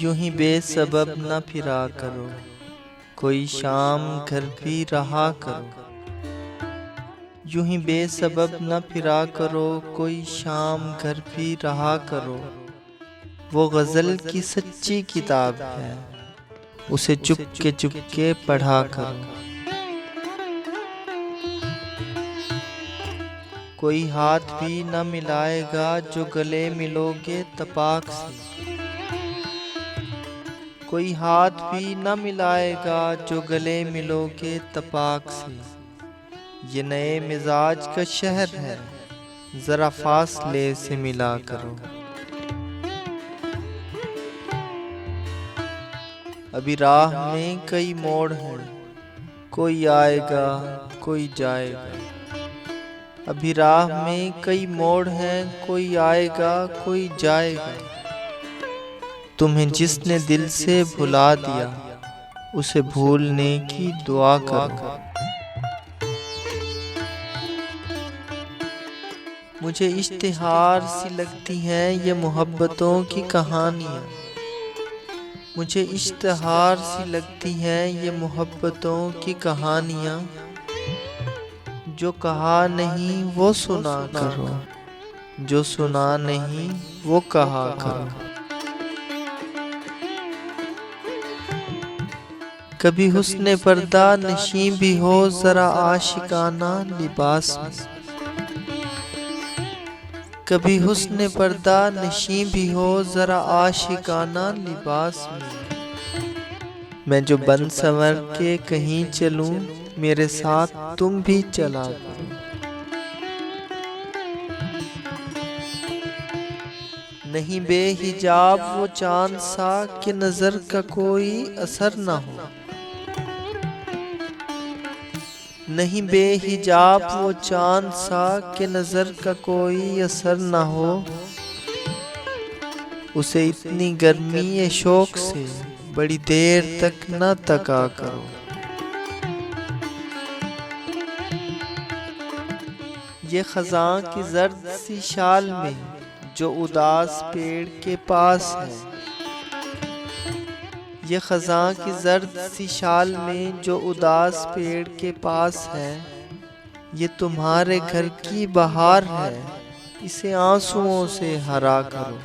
यूं ही बेसबब न फिरा करो, कोई शाम घर भी रहा करो। यूं ही बेसबब न फिरा करो, कोई शाम घर भी रहा करो। वो गज़ल की सच्ची किताब है, उसे चुपके पढ़ा करो। कोई हाथ भी न मिलाएगा जो गले मिलोगे तपाक से। कोई हाथ भी न मिलाएगा जो गले मिलोगे तपाक से। ये नए मिजाज का शहर है, जरा फासले से मिला करो। अभी राह में कई मोड़ हैं, कोई आएगा कोई जाएगा। अभी राह में कई मोड़ हैं, कोई आएगा कोई जाएगा। तुम्हें जिसने दिल से भुला दिया, उसे भूलने की दुआ करो। मुझे इश्तिहार सी लगती हैं ये मोहब्बतों की कहानियाँ। मुझे इश्तिहार सी लगती हैं ये मोहब्बतों की कहानियाँ। जो कहा नहीं वो सुना करो, जो सुना नहीं वो कहा करो। कभी हुस्ने पर्दा नशीं भी हो जरा आशिकाना लिबास में। कभी हुस्ने पर्दा नशीं भी हो जरा आशिकाना लिबास में। मैं जो बन संवर के कहीं चलूं, मेरे साथ तुम भी चला करो। नहीं बेहिजाब वो चांद सा कि नजर का कोई असर न हो। नहीं बेहिजाब वो चांद सा कि नजर का कोई असर न हो। उसे इतनी गर्मी ये शौक से बड़ी देर तक न तका करो। ये खज़ां की जर्द सी शाल में जो उदास पेड़ के पास है। ये खज़ां की जर्द सी शाल में जो उदास पेड़ के पास है। ये तुम्हारे घर की बहार है, इसे आंसुओं से हरा करो।